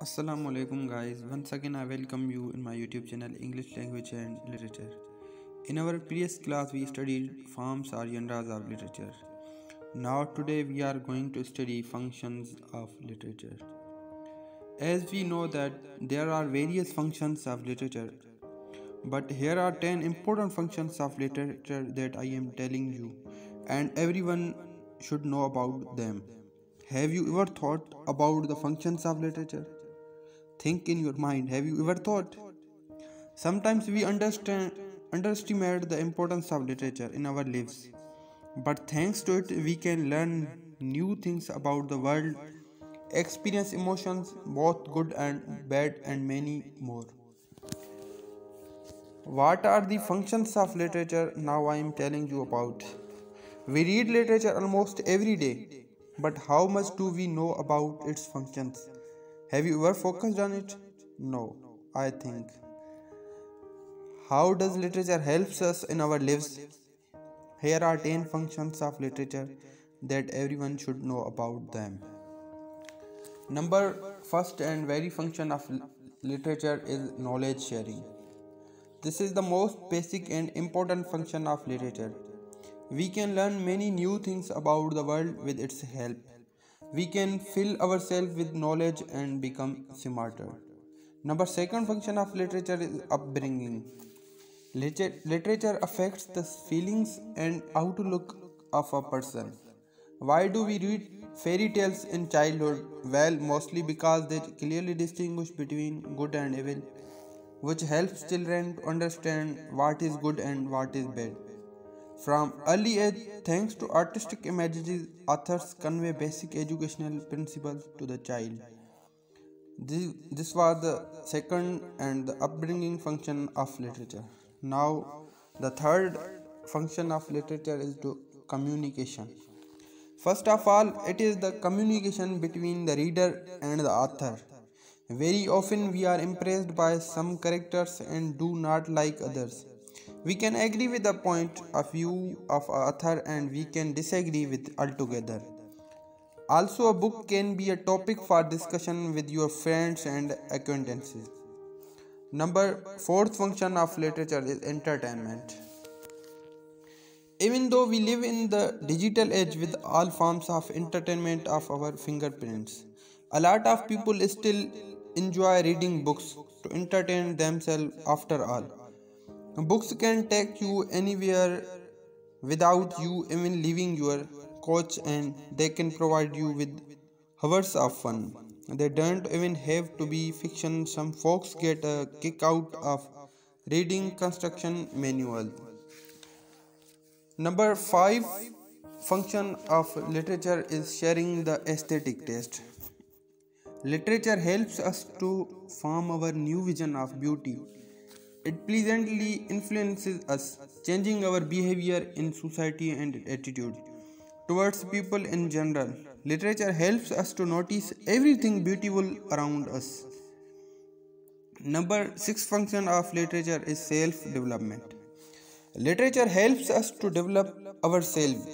Assalamu alaikum guys. Once again I welcome you in my YouTube channel English Language and Literature. In our previous class we studied forms or genres of literature. Now today we are going to study functions of literature. As we know that there are various functions of literature, but here are 10 important functions of literature that I am telling you and everyone should know about them. Have you ever thought about the functions of literature? Think in your mind, have you ever thought? Sometimes we underestimate the importance of literature in our lives, but thanks to it, we can learn new things about the world, experience emotions, both good and bad, and many more. What are the functions of literature? Now I am telling you about. We read literature almost every day, but how much do we know about its functions? Have you ever focused on it? No, I think. How does literature helps us in our lives? Here are 10 functions of literature that everyone should know about them. Number first and very function of literature is knowledge sharing. This is the most basic and important function of literature. We can learn many new things about the world with its help. We can fill ourselves with knowledge and become smarter. Number second function of literature is upbringing. Literature affects the feelings and outlook of a person. Why do we read fairy tales in childhood? Well, mostly because they clearly distinguish between good and evil, which helps children to understand what is good and what is bad. From early age, thanks to artistic images, authors convey basic educational principles to the child. This was the second and the upbringing function of literature. Now, the third function of literature is to communication. First of all, it is the communication between the reader and the author. Very often, we are impressed by some characters and do not like others. We can agree with the point of view of author and we can disagree with altogether. Also, a book can be a topic for discussion with your friends and acquaintances. Number fourth function of literature is entertainment. Even though we live in the digital age with all forms of entertainment of our fingerprints, a lot of people still enjoy reading books to entertain themselves after all. Books can take you anywhere without you even leaving your couch and they can provide you with hours of fun. They don't even have to be fiction. Some folks get a kick out of reading construction manual. Number 5 function of literature is sharing the aesthetic taste. Literature helps us to form our new vision of beauty. It pleasantly influences us, changing our behavior in society and attitude towards people in general. Literature helps us to notice everything beautiful around us. Number 6 function of literature is self-development. Literature helps us to develop ourselves.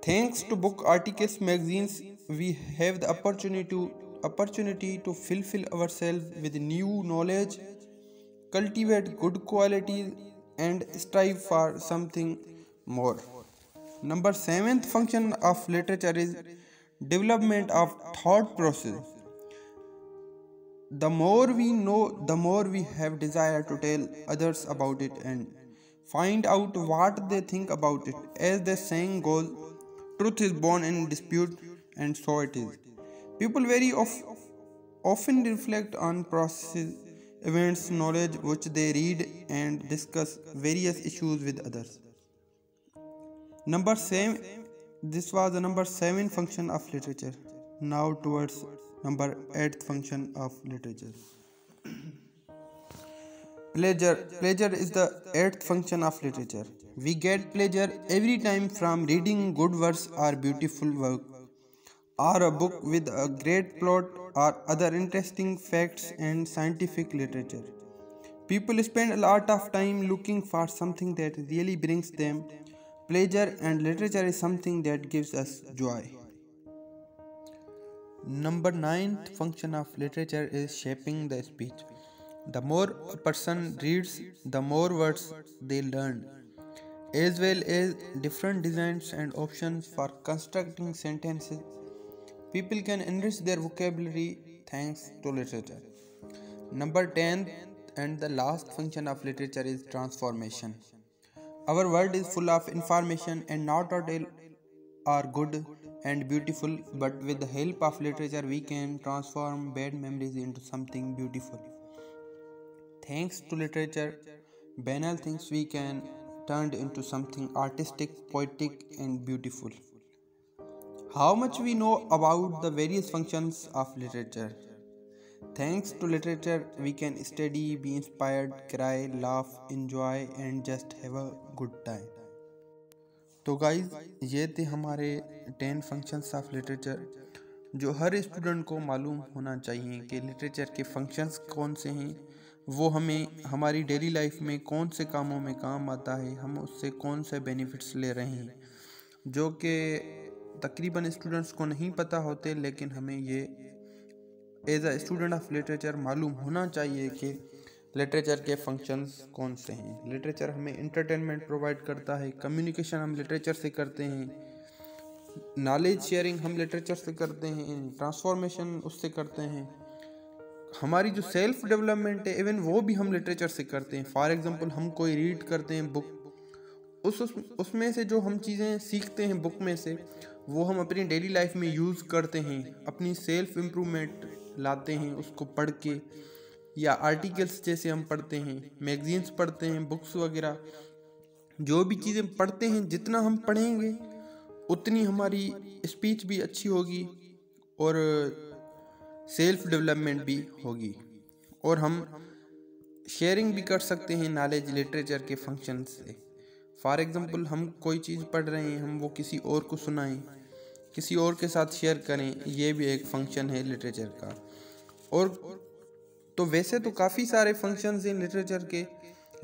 Thanks to book articles, magazines, we have the opportunity to fulfill ourselves with new knowledge, cultivate good qualities, and strive for something more. Number seventh function of literature is development of thought process. The more we know, the more we have desire to tell others about it and find out what they think about it. As the saying goes, truth is born in dispute, and so it is. People often reflect on processes, events, knowledge which they read and discuss various issues with others. Number 7, this was the number 7 function of literature. Now towards number 8th function of literature. Pleasure is the 8th function of literature. We get pleasure every time from reading good verse or beautiful work, or a book with a great plot or other interesting facts and scientific literature. People spend a lot of time looking for something that really brings them pleasure, and literature is something that gives us joy. Number ninth function of literature is shaping the speech. The more a person reads, the more words they learn, as well as different designs and options for constructing sentences. People can enrich their vocabulary thanks to literature. Number 10 and the last function of literature is transformation. Our world is full of information and not all are good and beautiful, but with the help of literature we can transform bad memories into something beautiful. Thanks to literature, banal things we can turn into something artistic, poetic and beautiful. How much we know about the various functions of literature? Thanks to literature, we can study, be inspired, cry, laugh, enjoy and just have a good time. तो guys ये थे हमारे 10 functions of literature जो हर student को मालूम होना चाहिए कि लिटरेचर के फंक्शंस कौन से हैं, वो हमें हमारी डेली लाइफ में कौन से कामों में काम आता है, हम उससे कौन से बेनिफिट्स ले रहे हैं, जो कि तकरीबन स्टूडेंट्स को नहीं पता होते, लेकिन हमें ये as a student of literature मालूम होना चाहिए कि लिटरेचर के फंक्शंस कौन से हैं। लिटरेचर हमें इंटरटेनमेंट प्रोवाइड करता है, कम्युनिकेशन हम लिटरेचर से करते हैं, नॉलेज शेयरिंग हम लिटरेचर से करते हैं, ट्रांसफॉर्मेशन उससे करते हैं, हमारी जो सेल्फ डेवलपमेंट है इवन वो भी हम लिटरेचर से करते हैं। फॉर एग्जांपल हम कोई रीड करते हैं बुक, उसमें से जो हम चीज़ें सीखते हैं बुक में से वो हम अपनी डेली लाइफ में यूज़ करते हैं, अपनी सेल्फ इम्प्रूवमेंट लाते हैं उसको पढ़ के, या आर्टिकल्स जैसे हम पढ़ते हैं, मैगजीन्स पढ़ते हैं, बुक्स वगैरह, जो भी चीज़ें पढ़ते हैं जितना हम पढ़ेंगे उतनी हमारी स्पीच भी अच्छी होगी और सेल्फ डेवलपमेंट भी होगी, और हम शेयरिंग भी कर सकते हैं नॉलेज लिटरेचर के फंक्शन से। फॉर एग्जांपल हम कोई चीज़ पढ़ रहे हैं, हम वो किसी और को सुनाएं, किसी और के साथ शेयर करें, ये भी एक फंक्शन है लिटरेचर का। और तो वैसे तो काफ़ी सारे फंक्शंस हैं लिटरेचर के,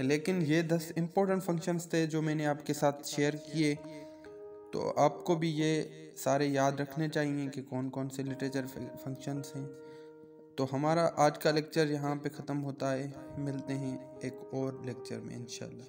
लेकिन ये 10 इम्पोर्टेंट फंक्शंस थे जो मैंने आपके साथ शेयर किए। तो आपको भी ये सारे याद रखने चाहिए कि कौन कौन से लिटरेचर फंक्शंस हैं। तो हमारा आज का लेक्चर यहाँ पे ख़त्म होता है, मिलते हैं एक और लेक्चर में इंशाल्लाह।